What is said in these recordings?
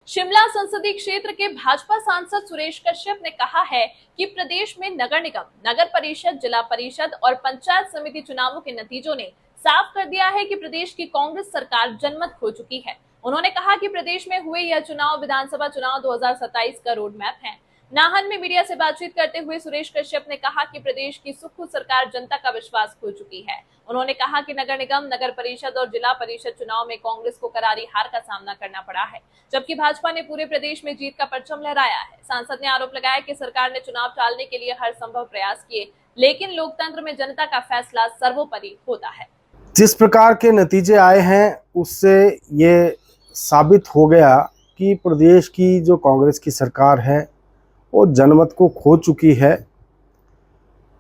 शिमला संसदीय क्षेत्र के भाजपा सांसद सुरेश कश्यप ने कहा है कि प्रदेश में नगर निगम, नगर परिषद, जिला परिषद और पंचायत समिति चुनावों के नतीजों ने साफ कर दिया है कि प्रदेश की कांग्रेस सरकार जनमत खो चुकी है। उन्होंने कहा कि प्रदेश में हुए यह चुनाव विधानसभा चुनाव 2027 का रोड मैप है। नाहन में मीडिया से बातचीत करते हुए सुरेश कश्यप ने कहा कि प्रदेश की सुक्खू सरकार जनता का विश्वास खो चुकी है। उन्होंने कहा कि नगर निगम, नगर परिषद और जिला परिषद चुनाव में कांग्रेस को करारी हार का सामना करना पड़ा है, जबकि भाजपा ने पूरे प्रदेश में जीत का परचम लहराया है। सांसद ने आरोप लगाया कि सरकार ने चुनाव टालने के लिए हर संभव प्रयास किए, लेकिन लोकतंत्र में जनता का फैसला सर्वोपरि होता है। जिस प्रकार के नतीजे आए हैं उससे ये साबित हो गया कि प्रदेश की जो कांग्रेस की सरकार है वो जनमत को खो चुकी है।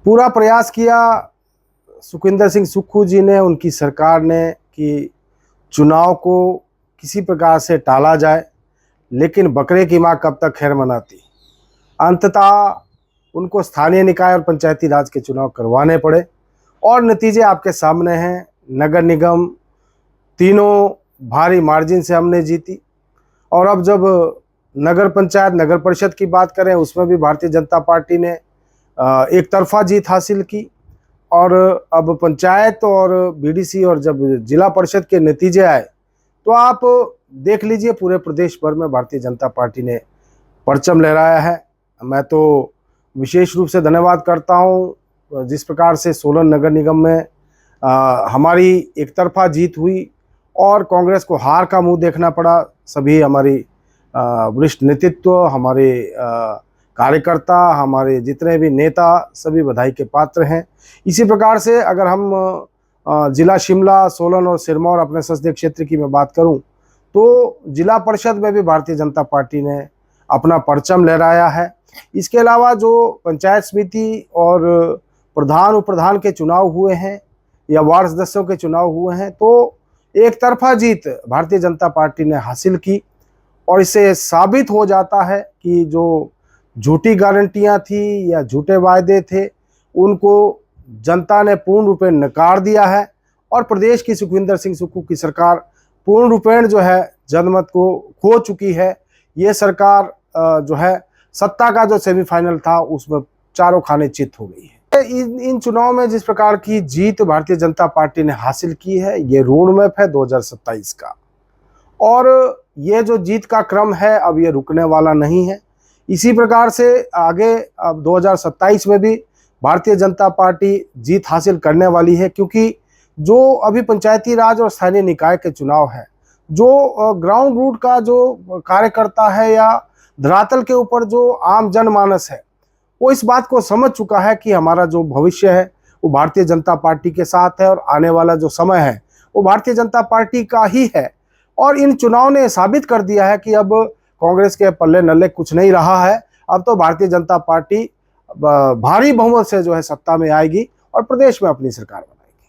पूरा प्रयास किया सुखविंदर सिंह सुक्खू जी ने, उनकी सरकार ने, कि चुनाव को किसी प्रकार से टाला जाए, लेकिन बकरे की मां कब तक खैर मनाती। अंततः उनको स्थानीय निकाय और पंचायती राज के चुनाव करवाने पड़े और नतीजे आपके सामने हैं। नगर निगम तीनों भारी मार्जिन से हमने जीती, और अब जब नगर पंचायत, नगर परिषद की बात करें उसमें भी भारतीय जनता पार्टी ने एक तरफा जीत हासिल की। और अब पंचायत और बीडीसी और जब जिला परिषद के नतीजे आए तो आप देख लीजिए पूरे प्रदेश भर में भारतीय जनता पार्टी ने परचम लहराया है। मैं तो विशेष रूप से धन्यवाद करता हूं जिस प्रकार से सोलन नगर निगम में हमारी एक तरफा जीत हुई और कांग्रेस को हार का मुंह देखना पड़ा। सभी हमारी वरिष्ठ नेतृत्व, हमारे कार्यकर्ता, हमारे जितने भी नेता, सभी बधाई के पात्र हैं। इसी प्रकार से अगर हम जिला शिमला, सोलन और सिरमौर अपने संसदीय क्षेत्र की मैं बात करूं तो जिला परिषद में भी भारतीय जनता पार्टी ने अपना परचम लहराया है। इसके अलावा जो पंचायत समिति और प्रधान उपप्रधान के चुनाव हुए हैं या वार्ड सदस्यों के चुनाव हुए हैं तो एक तरफा जीत भारतीय जनता पार्टी ने हासिल की। और इससे साबित हो जाता है कि जो झूठी गारंटियां थी या झूठे वायदे थे उनको जनता ने पूर्ण रूपेण नकार दिया है और प्रदेश की सुखविंदर सिंह सुक्खू की सरकार पूर्ण रूपेण जो है जनमत को खो चुकी है। ये सरकार जो है सत्ता का जो सेमीफाइनल था उसमें चारों खाने चित हो गई है। इन चुनाव में जिस प्रकार की जीत भारतीय जनता पार्टी ने हासिल की है ये रोड मैप है 2027 का, और ये जो जीत का क्रम है अब ये रुकने वाला नहीं है। इसी प्रकार से आगे अब 2027 में भी भारतीय जनता पार्टी जीत हासिल करने वाली है, क्योंकि जो अभी पंचायती राज और स्थानीय निकाय के चुनाव है, जो ग्राउंड रूट का जो कार्यकर्ता है या धरातल के ऊपर जो आम जनमानस है वो इस बात को समझ चुका है कि हमारा जो भविष्य है वो भारतीय जनता पार्टी के साथ है और आने वाला जो समय है वो भारतीय जनता पार्टी का ही है। और इन चुनाव ने साबित कर दिया है कि अब कांग्रेस के पल्ले नल्ले कुछ नहीं रहा है। अब तो भारतीय जनता पार्टी भारी बहुमत से जो है सत्ता में आएगी और प्रदेश में अपनी सरकार बनाएगी।